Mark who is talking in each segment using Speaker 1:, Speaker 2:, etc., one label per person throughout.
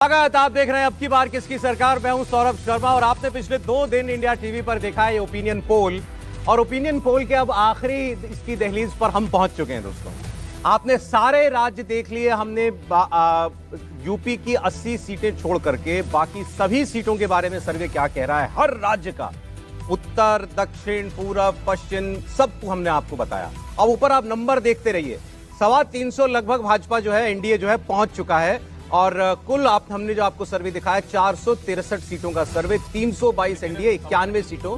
Speaker 1: स्वागत, आप देख रहे हैं अब की बार किसकी सरकार। मैं हूं सौरभ शर्मा और आपने पिछले 2 दिन इंडिया टीवी पर देखा है ओपिनियन पोल, और ओपिनियन पोल के अब आखिरी इसकी दहलीज पर हम पहुंच चुके हैं। दोस्तों, आपने सारे राज्य देख लिए। हमने यूपी की 80 सीटें छोड़ करके बाकी सभी सीटों के बारे में सर्वे क्या कह रहा है, हर राज्य का, उत्तर, दक्षिण, पूरब, पश्चिम, सबको हमने आपको बताया। अब ऊपर आप नंबर देखते रहिए। 325 लगभग भाजपा जो है, एनडीए जो है, पहुंच चुका है। और कुल हमने जो आपको सर्वे दिखाया, 463 सीटों का सर्वे, 322 एनडीए, 91 सीटों।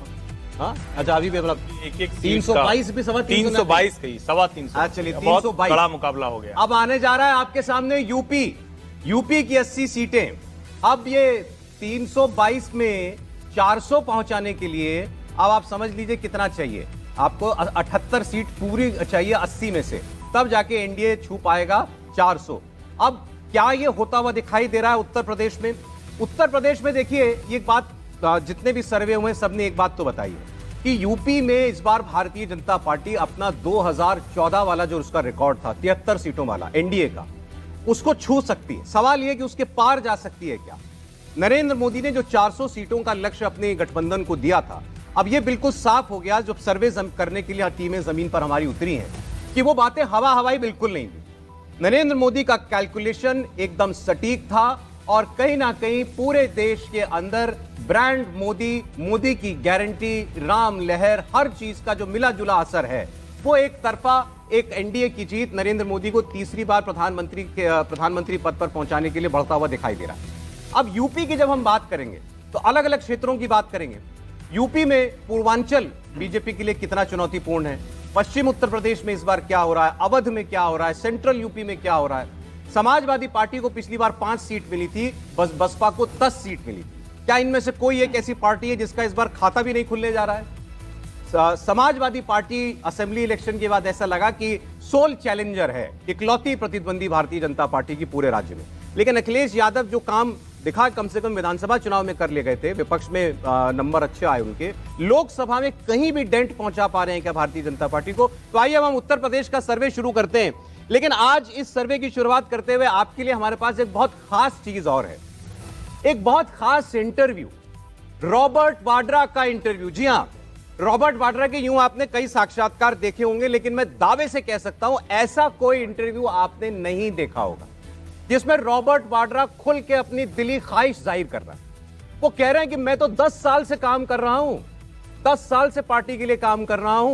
Speaker 1: हाँ, अच्छा, अभी भी मतलब
Speaker 2: एक
Speaker 1: 322 भी
Speaker 2: 322 कही 322।
Speaker 1: चलिए,
Speaker 2: 322 बड़ा मुकाबला हो गया।
Speaker 1: अब आने जा रहा है आपके सामने यूपी की 80 सीटें। अब ये 322 में 400 पहुंचाने के लिए अब आप समझ लीजिए कितना चाहिए आपको। 78 सीट पूरी चाहिए 80 में से, तब जाके एनडीए छू पाएगा 400। अब क्या ये होता हुआ दिखाई दे रहा है उत्तर प्रदेश में? उत्तर प्रदेश में देखिए, ये बात जितने भी सर्वे हुए सबने एक बात तो बताई है कि यूपी में इस बार भारतीय जनता पार्टी अपना 2014 वाला जो उसका रिकॉर्ड था 73 सीटों वाला एनडीए का, उसको छू सकती है। सवाल यह कि उसके पार जा सकती है क्या? नरेंद्र मोदी ने जो 400 सीटों का लक्ष्य अपने गठबंधन को दिया था, अब यह बिल्कुल साफ हो गया जब सर्वे करने के लिए टीमें जमीन पर हमारी उतरी हैं कि वो बातें हवाई बिल्कुल नहीं थी। नरेंद्र मोदी का कैलकुलेशन एकदम सटीक था और कहीं ना कहीं पूरे देश के अंदर ब्रांड मोदी की गारंटी, राम लहर, हर चीज का जो मिला जुला असर है, वो एक तरफा एक एनडीए की जीत नरेंद्र मोदी को तीसरी बार प्रधानमंत्री पद पर पहुंचाने के लिए बढ़ता हुआ दिखाई दे रहा है। अब यूपी की जब हम बात करेंगे तो अलग अलग क्षेत्रों की बात करेंगे। यूपी में पूर्वांचल बीजेपी के लिए कितना चुनौतीपूर्ण है, पश्चिम उत्तर प्रदेश में इस बार क्या हो रहा है, अवध में क्या हो रहा है, सेंट्रल यूपी में क्या हो रहा है। समाजवादी पार्टी को पिछली बार 5 सीट मिली थी, बसपा को 10 सीट मिली थी। क्या इनमें से कोई एक ऐसी पार्टी है जिसका इस बार खाता भी नहीं खुलने जा रहा है? समाजवादी पार्टी असेंबली इलेक्शन के बाद ऐसा लगा कि सोल चैलेंजर है, इकलौती प्रतिद्वंदी भारतीय जनता पार्टी की पूरे राज्य में। लेकिन अखिलेश यादव जो काम दिखा, कम से कम विधानसभा चुनाव में कर ले गए थे, विपक्ष में नंबर अच्छे आए उनके, लोकसभा में कहीं भी डेंट पहुंचा पा रहे हैं क्या भारतीय जनता पार्टी को? तो आइए हम उत्तर प्रदेश का सर्वे शुरू करते हैं। लेकिन आज इस सर्वे की शुरुआत करते हुए आपके लिए हमारे पास एक बहुत खास चीज और है, एक बहुत खास इंटरव्यू, रॉबर्ट वाड्रा का इंटरव्यू। जी हां, रॉबर्ट वाड्रा के यूं आपने कई साक्षात्कार देखे होंगे, लेकिन मैं दावे से कह सकता हूं ऐसा कोई इंटरव्यू आपने नहीं देखा होगा जिसमें रॉबर्ट वाड्रा खुल के अपनी दिली ख्वाहिश जाहिर कर रहा है। वो कह रहे हैं कि मैं तो 10 साल से काम कर रहा हूं, 10 साल से पार्टी के लिए काम कर रहा हूं।